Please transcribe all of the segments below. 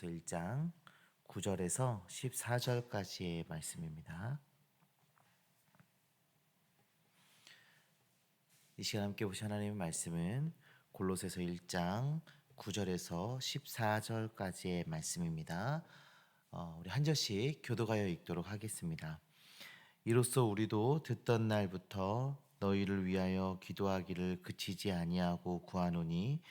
골로새서 1장 9절에서 14절까지의 말씀입니다. 이 시간 함께 보신 하나님의 말씀은 골로새서 1장 9절에서 14절까지의 말씀입니다. 우리 한 절씩 교도하여 읽도록 하겠습니다. 이로써 우리도 듣던 날부터 너희를 위하여 기도하기를 그치지 아니하고 구하노니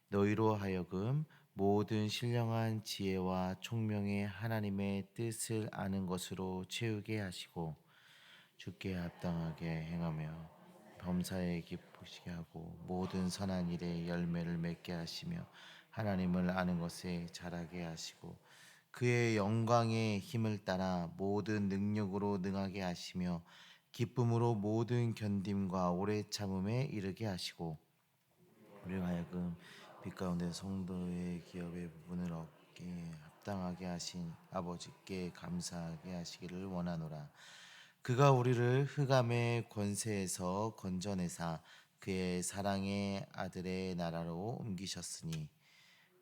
너희로 하여금 모든 신령한 지혜와 총명의 하나님의 뜻을 아는 것으로 채우게 하시고 주께 합당하게 행하며 범사에 기쁘시게 하고 모든 선한 일에 열매를 맺게 하시며 하나님을 아는 것에 자라게 하시고 그의 영광의 힘을 따라 모든 능력으로 능하게 하시며 기쁨으로 모든 견딤과 오래 참음에 이르게 하시고 우리로 하여금 빛 가운데 성도의 기업의 부분을 얻게 합당하게 하신 아버지께 감사하게 하시기를 원하노라. 그가 우리를 흑암의 권세에서 건져내사 그의 사랑의 아들의 나라로 옮기셨으니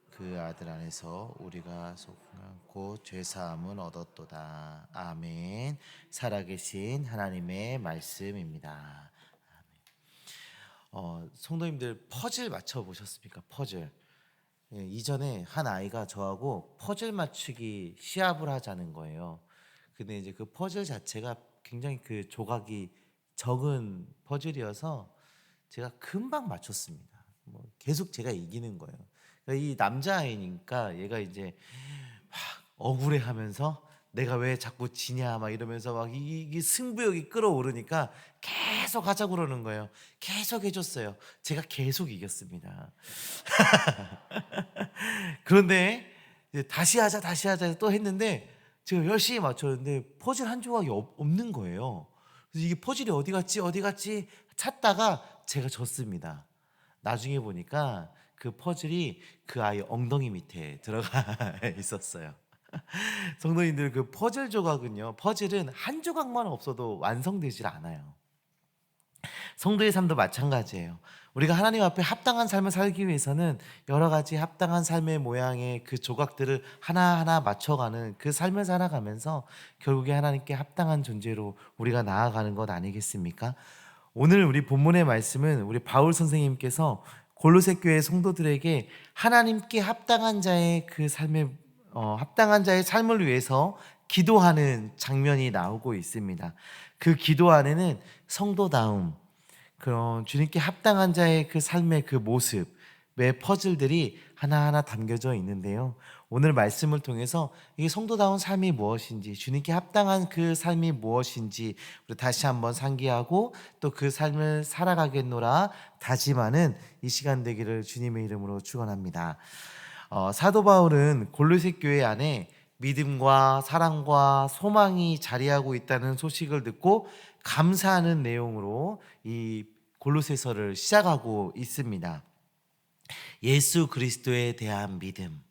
그 아들 안에서 우리가 곧 죄사함을 얻었도다. 아멘. 살아계신 하나님의 말씀입니다. 성도님들 퍼즐 맞춰 보셨습니까? 퍼즐. 이전에 한 아이가 저하고 퍼즐 맞추기 시합을 하자는 거예요. 근데 이제 그 퍼즐 자체가 굉장히 그 조각이 적은 퍼즐이어서 제가 금방 맞췄습니다. 뭐 계속 제가 이기는 거예요. 그러니까 이 남자아이니까 얘가 이제 막 억울해하면서 내가 왜 자꾸 지냐 막 이러면서 막 이 승부욕이 끌어오르니까 계속 하자고 그러는 거예요. 계속 해줬어요. 제가 계속 이겼습니다. 그런데 이제 다시 하자 또 했는데 제가 열심히 맞췄는데 퍼즐 한 조각이 없는 거예요. 그래서 이게 퍼즐이 어디 갔지 찾다가 제가 졌습니다. 나중에 보니까 그 퍼즐이 그 아이 엉덩이 밑에 들어가 있었어요. 성도님들, 그 퍼즐 조각은요, 퍼즐은 한 조각만 없어도 완성되질 않아요. 성도의 삶도 마찬가지예요. 우리가 하나님 앞에 합당한 삶을 살기 위해서는 여러 가지 합당한 삶의 모양의 그 조각들을 하나하나 맞춰가는 그 삶을 살아가면서 결국에 하나님께 합당한 존재로 우리가 나아가는 것 아니겠습니까? 오늘 우리 본문의 말씀은 우리 바울 선생님께서 골로새 교회 성도들에게 하나님께 합당한 자의 그 삶의 합당한 자의 삶을 위해서 기도하는 장면이 나오고 있습니다. 그 기도 안에는 성도다움, 그런 주님께 합당한 자의 그 삶의 그 모습의 퍼즐들이 하나하나 담겨져 있는데요. 오늘 말씀을 통해서 이 성도다운 삶이 무엇인지, 주님께 합당한 그 삶이 무엇인지 우리 다시 한번 상기하고 또 그 삶을 살아가겠노라 다짐하는 이 시간 되기를 주님의 이름으로 축원합니다. 사도 바울은 골로새 교회 안에 믿음과 사랑과 소망이 자리하고 있다는 소식을 듣고 감사하는 내용으로 이 골로새서를 시작하고 있습니다. 예수 그리스도에 대한 믿음,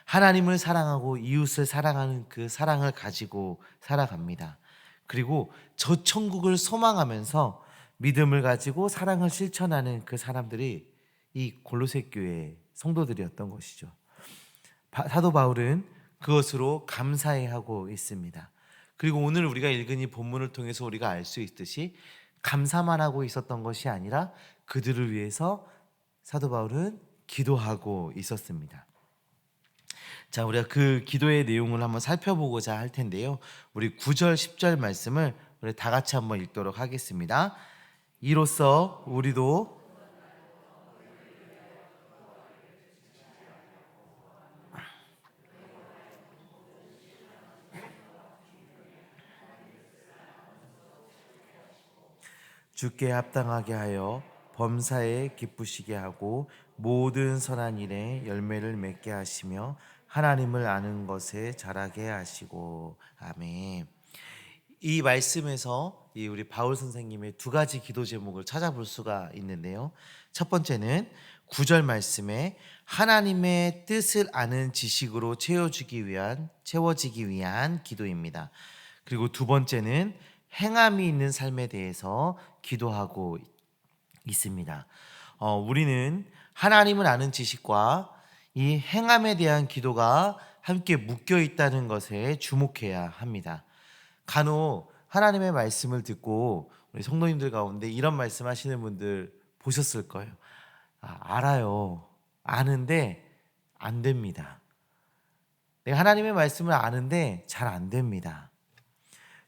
하나님을 사랑하고 이웃을 사랑하는 그 사랑을 가지고 살아갑니다. 그리고 저 천국을 소망하면서 믿음을 가지고 사랑을 실천하는 그 사람들이 이 골로새 교회 성도들이었던 것이죠. 사도 바울은 그것으로 감사해하고 있습니다. 그리고 오늘 우리가 읽은 이 본문을 통해서 우리가 알 수 있듯이 감사만 하고 있었던 것이 아니라 그들을 위해서 사도 바울은 기도하고 있었습니다. 자, 우리가 그 기도의 내용을 한번 살펴보고자 할 텐데요. 우리 9절, 10절 말씀을 우리 다 같이 한번 읽도록 하겠습니다. 이로써 우리도 주께 합당하게 하여 범사에 기쁘시게 하고 모든 선한 일에 열매를 맺게 하시며 하나님을 아는 것에 자라게 하시고. 아멘. 이 말씀에서 이 우리 바울 선생님의 두 가지 기도 제목을 찾아볼 수가 있는데요. 첫 번째는 9절 말씀에 하나님의 뜻을 아는 지식으로 채워지기 위한 기도입니다. 그리고 두 번째는 행함이 있는 삶에 대해서 기도하고 있습니다. 우리는 하나님을 아는 지식과 이 행함에 대한 기도가 함께 묶여 있다는 것에 주목해야 합니다. 간혹 하나님의 말씀을 듣고 우리 성도님들 가운데 이런 말씀하시는 분들 보셨을 거예요. 알아요. 아는데 안 됩니다. 내가 하나님의 말씀을 아는데 잘 안 됩니다.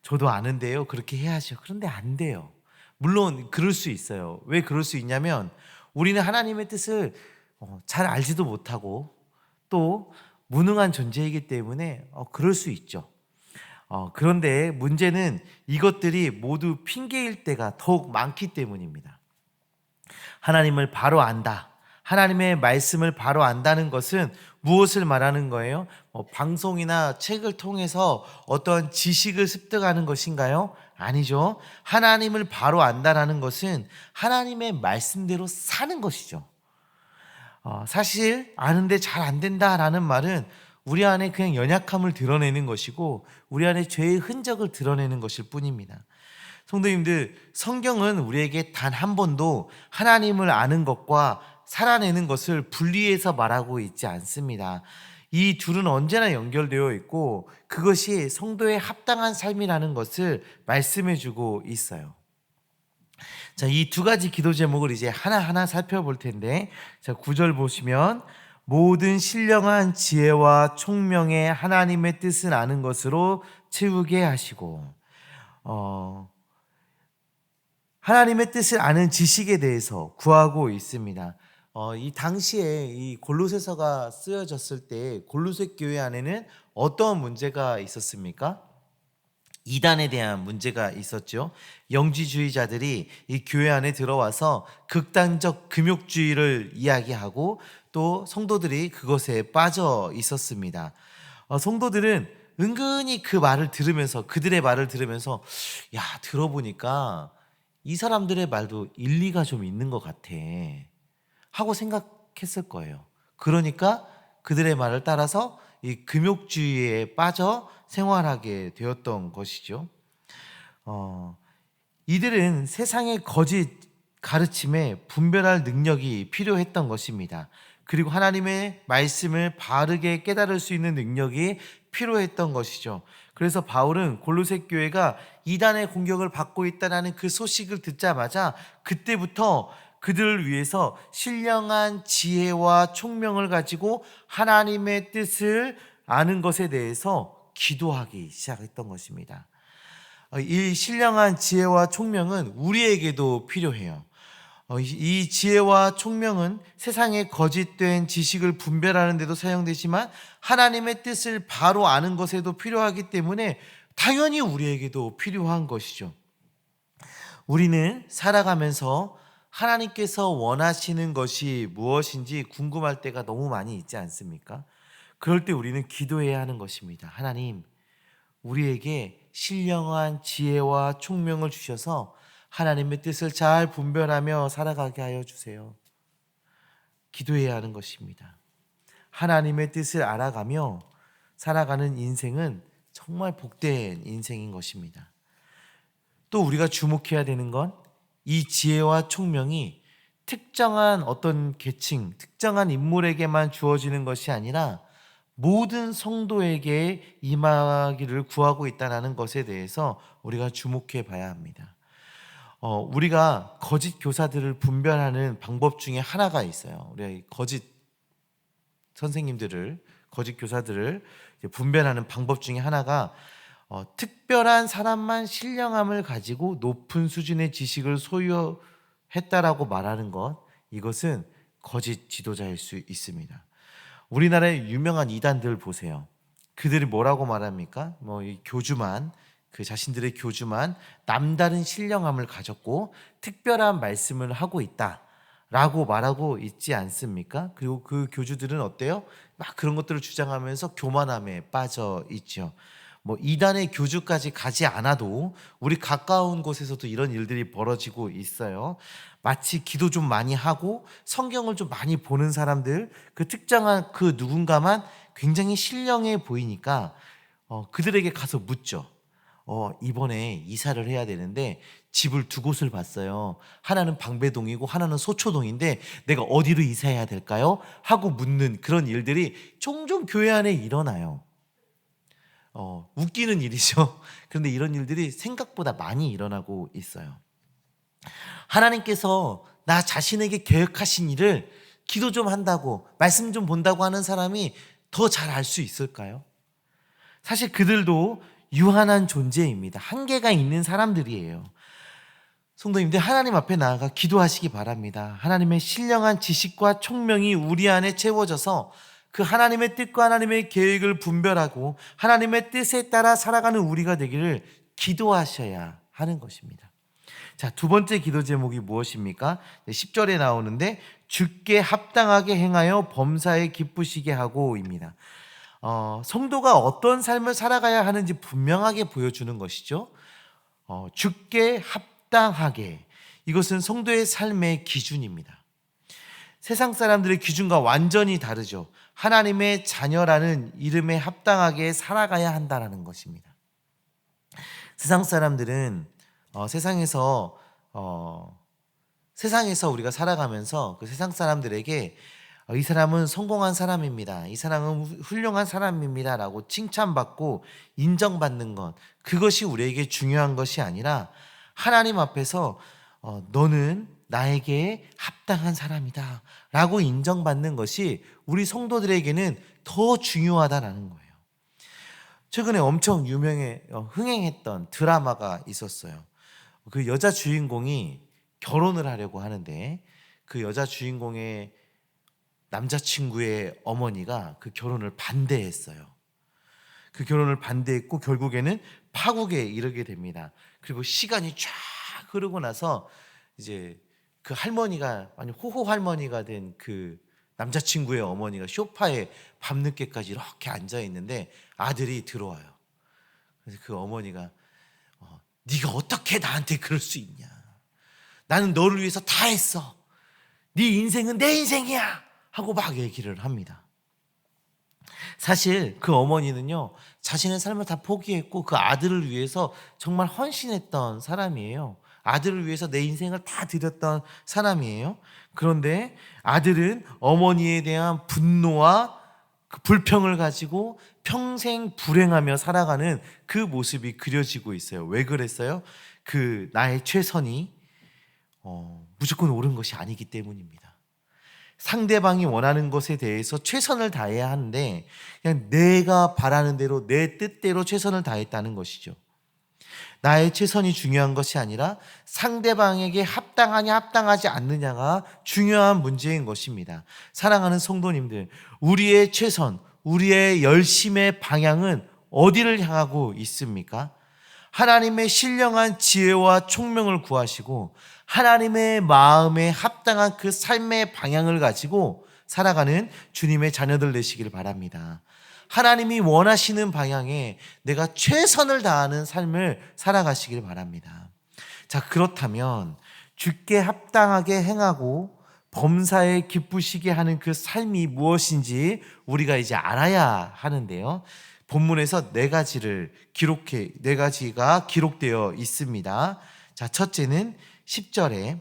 저도 아는데요. 그렇게 해야죠. 그런데 안 돼요. 물론 그럴 수 있어요. 왜 그럴 수 있냐면 우리는 하나님의 뜻을 잘 알지도 못하고 또 무능한 존재이기 때문에 그럴 수 있죠. 그런데 문제는 이것들이 모두 핑계일 때가 더욱 많기 때문입니다. 하나님을 바로 안다. 하나님의 말씀을 바로 안다는 것은 무엇을 말하는 거예요? 방송이나 책을 통해서 어떤 지식을 습득하는 것인가요? 아니죠. 하나님을 바로 안다라는 것은 하나님의 말씀대로 사는 것이죠. 사실 아는데 잘 안 된다라는 말은 우리 안에 그냥 연약함을 드러내는 것이고 우리 안에 죄의 흔적을 드러내는 것일 뿐입니다. 성도님들, 성경은 우리에게 단 한 번도 하나님을 아는 것과 살아내는 것을 분리해서 말하고 있지 않습니다. 이 둘은 언제나 연결되어 있고 그것이 성도의 합당한 삶이라는 것을 말씀해주고 있어요. 자, 이 두 가지 기도 제목을 이제 하나하나 살펴볼 텐데, 자, 9절 보시면 모든 신령한 지혜와 총명의 하나님의 뜻을 아는 것으로 채우게 하시고, 하나님의 뜻을 아는 지식에 대해서 구하고 있습니다. 이 당시에 이 골로새서가 쓰여졌을 때 골로새 교회 안에는 어떤 문제가 있었습니까? 이단에 대한 문제가 있었죠. 영지주의자들이 이 교회 안에 들어와서 극단적 금욕주의를 이야기하고 또 성도들이 그것에 빠져 있었습니다. 성도들은 은근히 그 말을 들으면서 그들의 말을 들으면서 야, 들어보니까 이 사람들의 말도 일리가 좀 있는 것 같아 하고 생각했을 거예요. 그러니까 그들의 말을 따라서 이 금욕주의에 빠져 생활하게 되었던 것이죠. 이들은 세상의 거짓 가르침에 분별할 능력이 필요했던 것입니다. 그리고 하나님의 말씀을 바르게 깨달을 수 있는 능력이 필요했던 것이죠. 그래서 바울은 골로새 교회가 이단의 공격을 받고 있다는 그 소식을 듣자마자 그때부터 그들을 위해서 신령한 지혜와 총명을 가지고 하나님의 뜻을 아는 것에 대해서 기도하기 시작했던 것입니다. 이 신령한 지혜와 총명은 우리에게도 필요해요. 이 지혜와 총명은 세상의 거짓된 지식을 분별하는 데도 사용되지만 하나님의 뜻을 바로 아는 것에도 필요하기 때문에 당연히 우리에게도 필요한 것이죠. 우리는 살아가면서 하나님께서 원하시는 것이 무엇인지 궁금할 때가 너무 많이 있지 않습니까? 그럴 때 우리는 기도해야 하는 것입니다. 하나님, 우리에게 신령한 지혜와 총명을 주셔서 하나님의 뜻을 잘 분별하며 살아가게 하여 주세요. 기도해야 하는 것입니다. 하나님의 뜻을 알아가며 살아가는 인생은 정말 복된 인생인 것입니다. 또 우리가 주목해야 되는 건 이 지혜와 총명이 특정한 어떤 계층, 특정한 인물에게만 주어지는 것이 아니라 모든 성도에게 임하기를 구하고 있다는 것에 대해서 우리가 주목해 봐야 합니다. 우리가 거짓 교사들을 분별하는 방법 중에 하나가 있어요. 우리가 거짓 선생님들을, 거짓 교사들을 분별하는 방법 중에 하나가 특별한 사람만 신령함을 가지고 높은 수준의 지식을 소유했다라고 말하는 것, 이것은 거짓 지도자일 수 있습니다. 우리나라의 유명한 이단들 보세요. 그들이 뭐라고 말합니까? 이 교주만, 그 자신들의 교주만 남다른 신령함을 가졌고 특별한 말씀을 하고 있다라고 말하고 있지 않습니까? 그리고 그 교주들은 어때요? 막 그런 것들을 주장하면서 교만함에 빠져 있죠. 이단의 교주까지 가지 않아도 우리 가까운 곳에서도 이런 일들이 벌어지고 있어요. 마치 기도 좀 많이 하고 성경을 좀 많이 보는 사람들, 그 특정한 그 누군가만 굉장히 신령해 보이니까 그들에게 가서 묻죠. 이번에 이사를 해야 되는데 집을 두 곳을 봤어요. 하나는 방배동이고 하나는 소초동인데 내가 어디로 이사해야 될까요? 하고 묻는 그런 일들이 종종 교회 안에 일어나요. 웃기는 일이죠. 그런데 이런 일들이 생각보다 많이 일어나고 있어요. 하나님께서 나 자신에게 계획하신 일을 기도 좀 한다고, 말씀 좀 본다고 하는 사람이 더 잘 알 수 있을까요? 사실 그들도 유한한 존재입니다. 한계가 있는 사람들이에요. 성도님들, 하나님 앞에 나아가 기도하시기 바랍니다. 하나님의 신령한 지식과 총명이 우리 안에 채워져서 그 하나님의 뜻과 하나님의 계획을 분별하고 하나님의 뜻에 따라 살아가는 우리가 되기를 기도하셔야 하는 것입니다. 자, 두 번째 기도 제목이 무엇입니까? 10절에 나오는데 주께 합당하게 행하여 범사에 기쁘시게 하고입니다. 성도가 어떤 삶을 살아가야 하는지 분명하게 보여주는 것이죠. 주께 합당하게, 이것은 성도의 삶의 기준입니다. 세상 사람들의 기준과 완전히 다르죠. 하나님의 자녀라는 이름에 합당하게 살아가야 한다는 것입니다. 세상 사람들은 세상에서 우리가 살아가면서 그 세상 사람들에게 이 사람은 성공한 사람입니다, 이 사람은 훌륭한 사람입니다 라고 칭찬받고 인정받는 것, 그것이 우리에게 중요한 것이 아니라 하나님 앞에서 너는 나에게 합당한 사람이다 라고 인정받는 것이 우리 성도들에게는 더 중요하다는 거예요. 최근에 엄청 흥행했던 드라마가 있었어요. 그 여자 주인공이 결혼을 하려고 하는데 그 여자 주인공의 남자친구의 어머니가 그 결혼을 반대했어요. 그 결혼을 반대했고 결국에는 파국에 이르게 됩니다. 그리고 시간이 쫙 흐르고 나서 이제 그 할머니가, 아니 호호 할머니가 된 그 남자친구의 어머니가 소파에 밤늦게까지 이렇게 앉아 있는데 아들이 들어와요. 그래서 그 어머니가 네가 어떻게 나한테 그럴 수 있냐? 나는 너를 위해서 다 했어. 네 인생은 내 인생이야 하고 막 얘기를 합니다. 사실 그 어머니는요, 자신의 삶을 다 포기했고 그 아들을 위해서 정말 헌신했던 사람이에요. 아들을 위해서 내 인생을 다 드렸던 사람이에요. 그런데 아들은 어머니에 대한 분노와 그 불평을 가지고 평생 불행하며 살아가는 그 모습이 그려지고 있어요. 왜 그랬어요? 그 나의 최선이 무조건 옳은 것이 아니기 때문입니다. 상대방이 원하는 것에 대해서 최선을 다해야 하는데 그냥 내가 바라는 대로 내 뜻대로 최선을 다했다는 것이죠. 나의 최선이 중요한 것이 아니라 상대방에게 합당하냐 합당하지 않느냐가 중요한 문제인 것입니다. 사랑하는 성도님들, 우리의 최선, 우리의 열심의 방향은 어디를 향하고 있습니까? 하나님의 신령한 지혜와 총명을 구하시고 하나님의 마음에 합당한 그 삶의 방향을 가지고 살아가는 주님의 자녀들 되시길 바랍니다. 하나님이 원하시는 방향에 내가 최선을 다하는 삶을 살아가시길 바랍니다. 자, 그렇다면 주께 합당하게 행하고 범사에 기쁘시게 하는 그 삶이 무엇인지 우리가 이제 알아야 하는데요. 본문에서 네 가지가 기록되어 있습니다. 자, 첫째는 10절에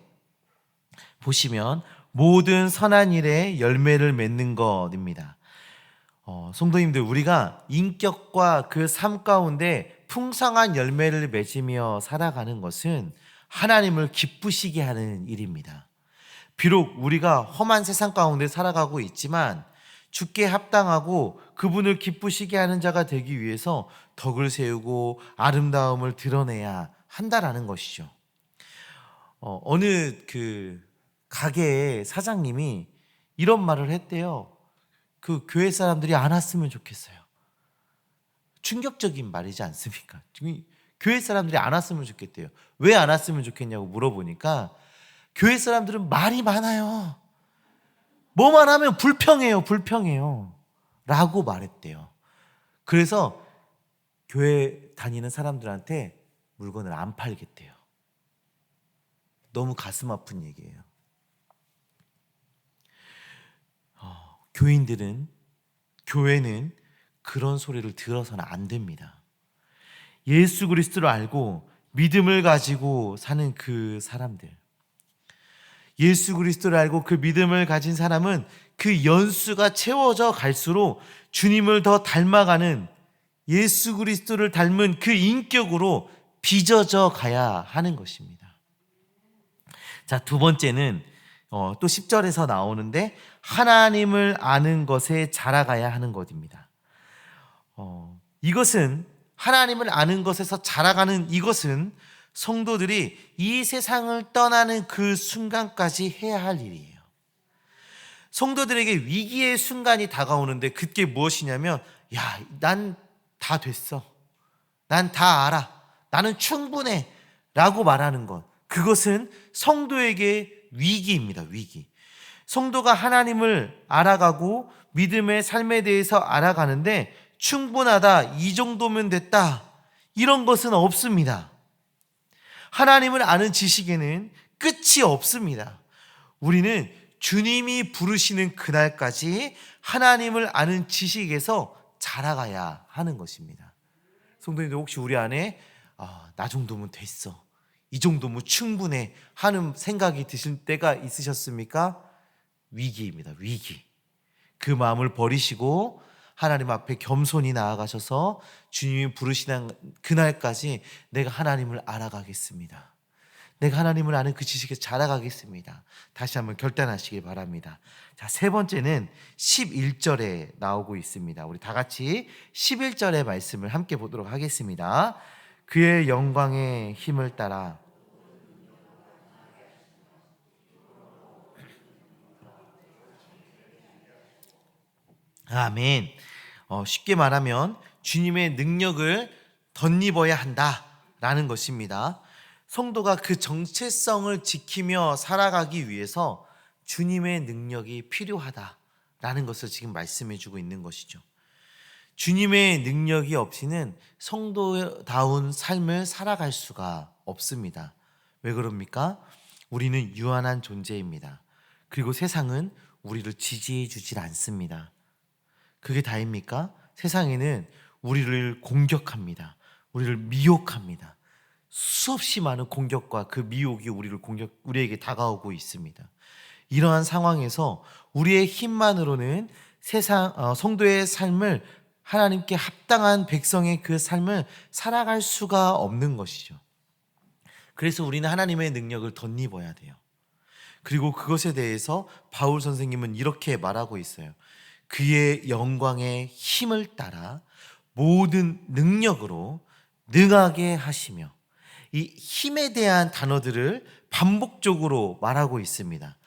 보시면 모든 선한 일에 열매를 맺는 것입니다. 성도님들, 우리가 인격과 그 삶 가운데 풍성한 열매를 맺으며 살아가는 것은 하나님을 기쁘시게 하는 일입니다. 비록 우리가 험한 세상 가운데 살아가고 있지만 주께 합당하고 그분을 기쁘시게 하는 자가 되기 위해서 덕을 세우고 아름다움을 드러내야 한다라는 것이죠. 어느 그 가게의 사장님이 이런 말을 했대요. 그 교회 사람들이 안 왔으면 좋겠어요. 충격적인 말이지 않습니까? 교회 사람들이 안 왔으면 좋겠대요. 왜 안 왔으면 좋겠냐고 물어보니까 교회 사람들은 말이 많아요. 뭐만 하면 불평해요 라고 말했대요. 그래서 교회 다니는 사람들한테 물건을 안 팔겠대요. 너무 가슴 아픈 얘기예요. 교회는 그런 소리를 들어서는 안 됩니다. 예수 그리스도를 알고 믿음을 가지고 사는 그 사람들, 예수 그리스도를 알고 그 믿음을 가진 사람은 그 연수가 채워져 갈수록 주님을 더 닮아가는, 예수 그리스도를 닮은 그 인격으로 빚어져 가야 하는 것입니다. 자, 두 번째는 또 10절에서 나오는데 하나님을 아는 것에 자라가야 하는 것입니다. 이것은, 하나님을 아는 것에서 자라가는 이것은 성도들이 이 세상을 떠나는 그 순간까지 해야 할 일이에요. 성도들에게 위기의 순간이 다가오는데 그게 무엇이냐면, 야, 난 다 됐어, 난 다 알아, 나는 충분해 라고 말하는 것, 그것은 성도에게 위기입니다. 위기. 성도가 하나님을 알아가고 믿음의 삶에 대해서 알아가는데 충분하다, 이 정도면 됐다, 이런 것은 없습니다. 하나님을 아는 지식에는 끝이 없습니다. 우리는 주님이 부르시는 그날까지 하나님을 아는 지식에서 자라가야 하는 것입니다. 성도님들, 혹시 우리 안에 나 정도면 됐어, 이 정도면 충분해 하는 생각이 드실 때가 있으셨습니까? 위기입니다. 위기. 그 마음을 버리시고 하나님 앞에 겸손히 나아가셔서 주님이 부르시는 그날까지 내가 하나님을 알아가겠습니다, 내가 하나님을 아는 그 지식에 자라가겠습니다, 다시 한번 결단하시길 바랍니다. 자, 세 번째는 11절에 나오고 있습니다. 우리 다 같이 11절의 말씀을 함께 보도록 하겠습니다. 그의 영광의 힘을 따라. 아멘. 쉽게 말하면 주님의 능력을 덧입어야 한다라는 것입니다. 성도가 그 정체성을 지키며 살아가기 위해서 주님의 능력이 필요하다라는 것을 지금 말씀해 주고 있는 것이죠. 주님의 능력이 없이는 성도다운 삶을 살아갈 수가 없습니다. 왜 그럽니까? 우리는 유한한 존재입니다. 그리고 세상은 우리를 지지해 주질 않습니다. 그게 다입니까? 세상에는 우리를 공격합니다. 우리를 미혹합니다. 수없이 많은 공격과 그 미혹이 우리에게 다가오고 있습니다. 이러한 상황에서 우리의 힘만으로는 성도의 삶을, 하나님께 합당한 백성의 그 삶을 살아갈 수가 없는 것이죠. 그래서 우리는 하나님의 능력을 덧입어야 돼요. 그리고 그것에 대해서 바울 선생님은 이렇게 말하고 있어요. 그의 영광의 힘을 따라 모든 능력으로 능하게 하시며, 이 힘에 대한 단어들을 반복적으로 말하고 있습니다.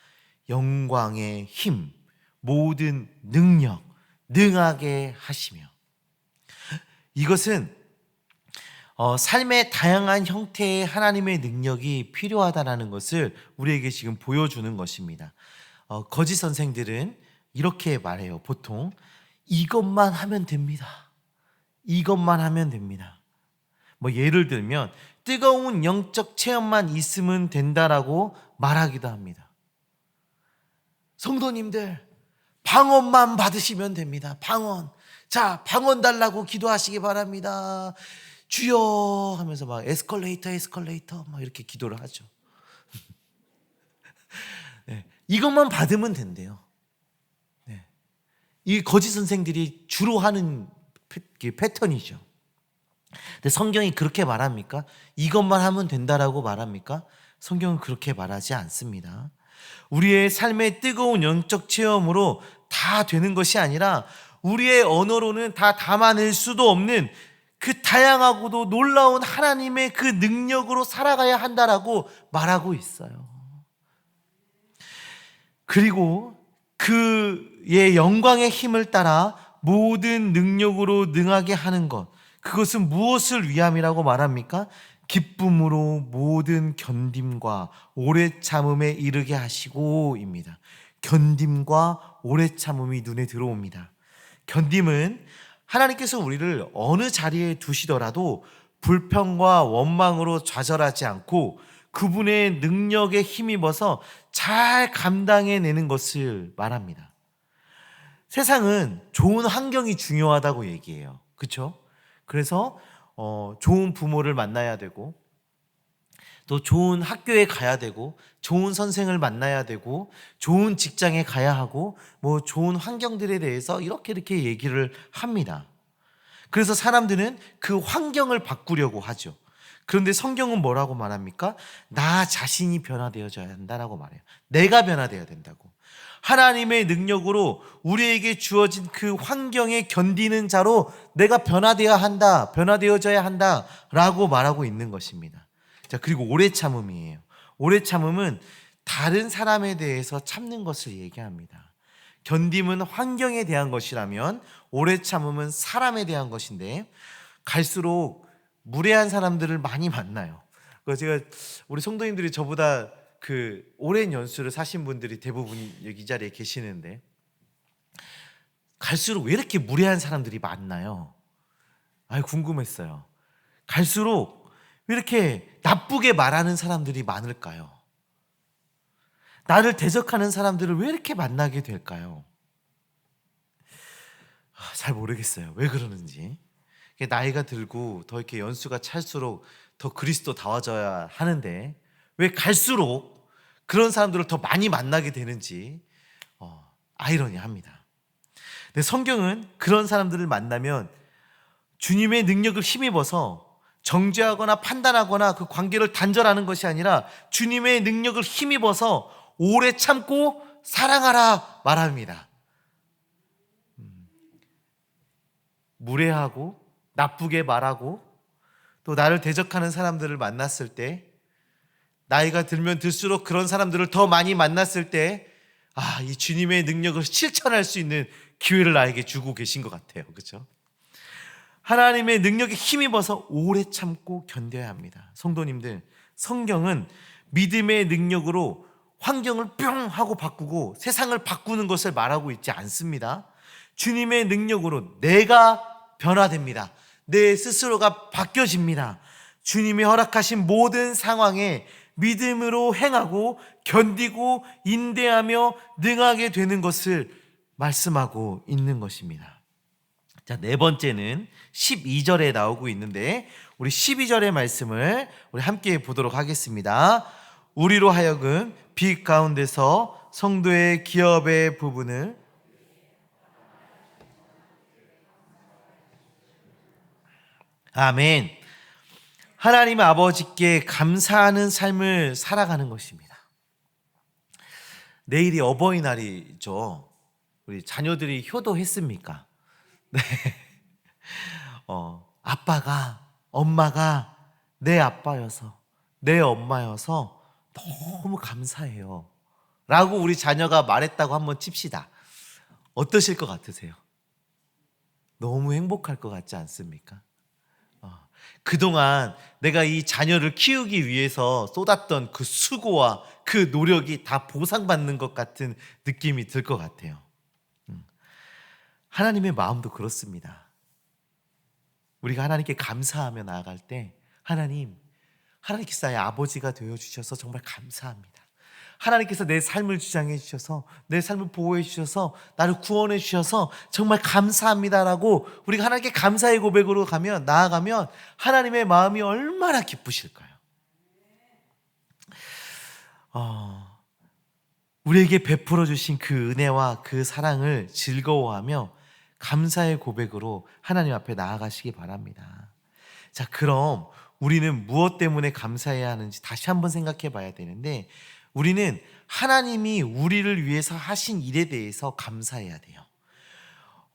영광의 힘, 모든 능력, 능하게 하시며. 이것은 삶의 다양한 형태의 하나님의 능력이 필요하다는 것을 우리에게 지금 보여주는 것입니다. 거짓 선생들은 이렇게 말해요. 보통 이것만 하면 됩니다, 이것만 하면 됩니다. 예를 들면 뜨거운 영적 체험만 있으면 된다라고 말하기도 합니다. 성도님들, 방언만 받으시면 됩니다. 방언. 자, 방언 달라고 기도하시기 바랍니다. 주여 하면서 막 에스컬레이터 막 이렇게 기도를 하죠. 네, 이것만 받으면 된대요. 네, 이 거짓 선생들이 주로 하는 패턴이죠. 근데 성경이 그렇게 말합니까? 이것만 하면 된다라고 말합니까? 성경은 그렇게 말하지 않습니다. 우리의 삶의 뜨거운 영적 체험으로 다 되는 것이 아니라 우리의 언어로는 다 담아낼 수도 없는 그 다양하고도 놀라운 하나님의 그 능력으로 살아가야 한다라고 말하고 있어요. 그리고 그의 영광의 힘을 따라 모든 능력으로 능하게 하는 것, 그것은 무엇을 위함이라고 말합니까? 기쁨으로 모든 견딤과 오래 참음에 이르게 하시고입니다. 견딤과 오래 참음이 눈에 들어옵니다. 견딤은 하나님께서 우리를 어느 자리에 두시더라도 불평과 원망으로 좌절하지 않고 그분의 능력에 힘입어서 잘 감당해내는 것을 말합니다. 세상은 좋은 환경이 중요하다고 얘기해요. 그렇죠? 그래서 좋은 부모를 만나야 되고, 또 좋은 학교에 가야 되고, 좋은 선생을 만나야 되고, 좋은 직장에 가야 하고, 뭐 좋은 환경들에 대해서 이렇게 얘기를 합니다. 그래서 사람들은 그 환경을 바꾸려고 하죠. 그런데 성경은 뭐라고 말합니까? 나 자신이 변화되어져야 한다라고 말해요. 내가 변화되어야 된다고. 하나님의 능력으로 우리에게 주어진 그 환경에 견디는 자로 내가 변화되어야 한다, 변화되어져야 한다라고 말하고 있는 것입니다. 자, 그리고 오래 참음이에요. 오래 참음은 다른 사람에 대해서 참는 것을 얘기합니다. 견딤은 환경에 대한 것이라면 오래 참음은 사람에 대한 것인데, 갈수록 무례한 사람들을 많이 만나요. 제가 우리 성도님들이 저보다 그 오랜 연수를 사신 분들이 대부분 여기 이 자리에 계시는데, 갈수록 왜 이렇게 무례한 사람들이 많나요? 궁금했어요. 갈수록 왜 이렇게 나쁘게 말하는 사람들이 많을까요? 나를 대적하는 사람들을 왜 이렇게 만나게 될까요? 잘 모르겠어요. 왜 그러는지. 나이가 들고 더 이렇게 연수가 찰수록 더 그리스도다워져야 하는데 왜 갈수록 그런 사람들을 더 많이 만나게 되는지 아이러니합니다. 근데 성경은 그런 사람들을 만나면 주님의 능력을 힘입어서 정죄하거나 판단하거나 그 관계를 단절하는 것이 아니라 주님의 능력을 힘입어서 오래 참고 사랑하라 말합니다. 무례하고 나쁘게 말하고 또 나를 대적하는 사람들을 만났을 때, 나이가 들면 들수록 그런 사람들을 더 많이 만났을 때, 이 주님의 능력을 실천할 수 있는 기회를 나에게 주고 계신 것 같아요. 그렇죠? 하나님의 능력에 힘입어서 오래 참고 견뎌야 합니다. 성도님들, 성경은 믿음의 능력으로 환경을 뿅 하고 바꾸고 세상을 바꾸는 것을 말하고 있지 않습니다. 주님의 능력으로 내가 변화됩니다. 내 스스로가 바뀌어집니다. 주님이 허락하신 모든 상황에 믿음으로 행하고 견디고 인내하며 능하게 되는 것을 말씀하고 있는 것입니다. 자, 네 번째는 12절에 나오고 있는데, 우리 12절의 말씀을 우리 함께 보도록 하겠습니다. 우리로 하여금 빛 가운데서 성도의 기업의 부분을 아멘. 하나님 아버지께 감사하는 삶을 살아가는 것입니다. 내일이 어버이날이죠. 우리 자녀들이 효도했습니까? 네. 아빠가, 엄마가 내 아빠여서, 내 엄마여서 너무 감사해요 라고 우리 자녀가 말했다고 한번 칩시다. 어떠실 것 같으세요? 너무 행복할 것 같지 않습니까? 그동안 내가 이 자녀를 키우기 위해서 쏟았던 그 수고와 그 노력이 다 보상받는 것 같은 느낌이 들 것 같아요. 하나님의 마음도 그렇습니다. 우리가 하나님께 감사하며 나아갈 때, 하나님께서 나의 아버지가 되어주셔서 정말 감사합니다. 하나님께서 내 삶을 주장해 주셔서, 내 삶을 보호해 주셔서, 나를 구원해 주셔서 정말 감사합니다라고 우리가 하나님께 감사의 고백으로 나아가면 하나님의 마음이 얼마나 기쁘실까요? 우리에게 베풀어 주신 그 은혜와 그 사랑을 즐거워하며 감사의 고백으로 하나님 앞에 나아가시기 바랍니다. 자, 그럼 우리는 무엇 때문에 감사해야 하는지 다시 한번 생각해 봐야 되는데, 우리는 하나님이 우리를 위해서 하신 일에 대해서 감사해야 돼요.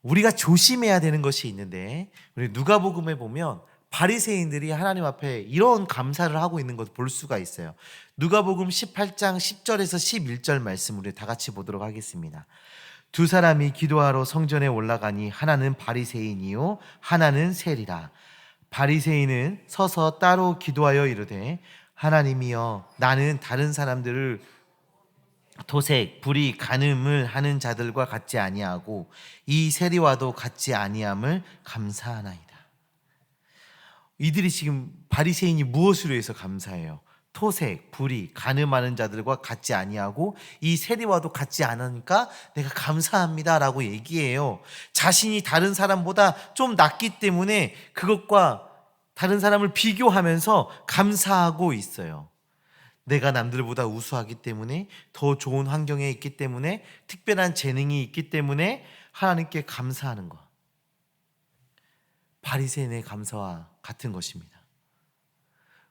우리가 조심해야 되는 것이 있는데, 우리 누가복음에 보면 바리새인들이 하나님 앞에 이런 감사를 하고 있는 것을 볼 수가 있어요. 누가복음 18장 10절에서 11절 말씀 우리 다 같이 보도록 하겠습니다. 두 사람이 기도하러 성전에 올라가니 하나는 바리새인이요 하나는 세리라. 바리새인은 서서 따로 기도하여 이르되, 하나님이여, 나는 다른 사람들을 도색, 불의, 간음을 하는 자들과 같지 아니하고 이 세리와도 같지 아니함을 감사하나이다. 이들이 지금 바리새인이 무엇으로 해서 감사해요? 토색, 불의, 간음하는 자들과 같지 아니하고 이 세리와도 같지 않으니까 내가 감사합니다라고 얘기해요. 자신이 다른 사람보다 좀 낫기 때문에 그것과 다른 사람을 비교하면서 감사하고 있어요. 내가 남들보다 우수하기 때문에, 더 좋은 환경에 있기 때문에, 특별한 재능이 있기 때문에 하나님께 감사하는 것. 바리새인의 감사와 같은 것입니다.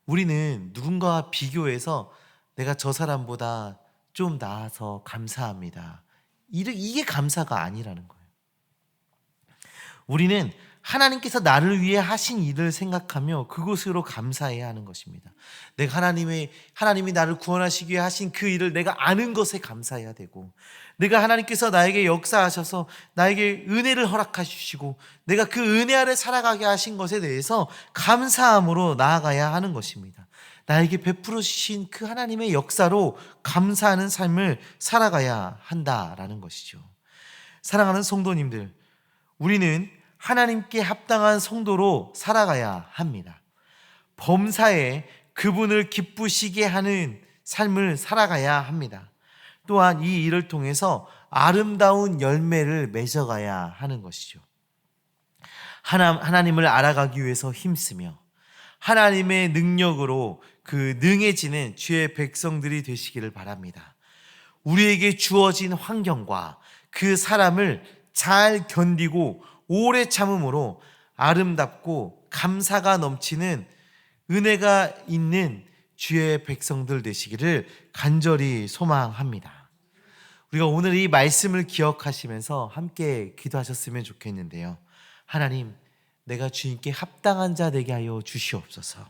우리는 누군가와 비교해서 내가 저 사람보다 좀 나아서 감사합니다. 이게 감사가 아니라는 거예요. 우리는 하나님께서 나를 위해 하신 일을 생각하며 그것으로 감사해야 하는 것입니다. 내가 하나님이 나를 구원하시기 위해 하신 그 일을 내가 아는 것에 감사해야 되고, 내가 하나님께서 나에게 역사하셔서 나에게 은혜를 허락하시고 내가 그 은혜 아래 살아가게 하신 것에 대해서 감사함으로 나아가야 하는 것입니다. 나에게 베풀어 주신 그 하나님의 역사로 감사하는 삶을 살아가야 한다라는 것이죠. 사랑하는 성도님들, 우리는 하나님께 합당한 성도로 살아가야 합니다. 범사에 그분을 기쁘시게 하는 삶을 살아가야 합니다. 또한 이 일을 통해서 아름다운 열매를 맺어가야 하는 것이죠. 하나님을 알아가기 위해서 힘쓰며 하나님의 능력으로 그 능해지는 주의 백성들이 되시기를 바랍니다. 우리에게 주어진 환경과 그 사람을 잘 견디고 오래 참음으로 아름답고 감사가 넘치는 은혜가 있는 주의 백성들 되시기를 간절히 소망합니다. 우리가 오늘 이 말씀을 기억하시면서 함께 기도하셨으면 좋겠는데요. 하나님, 내가 주님께 합당한 자 되게 하여 주시옵소서.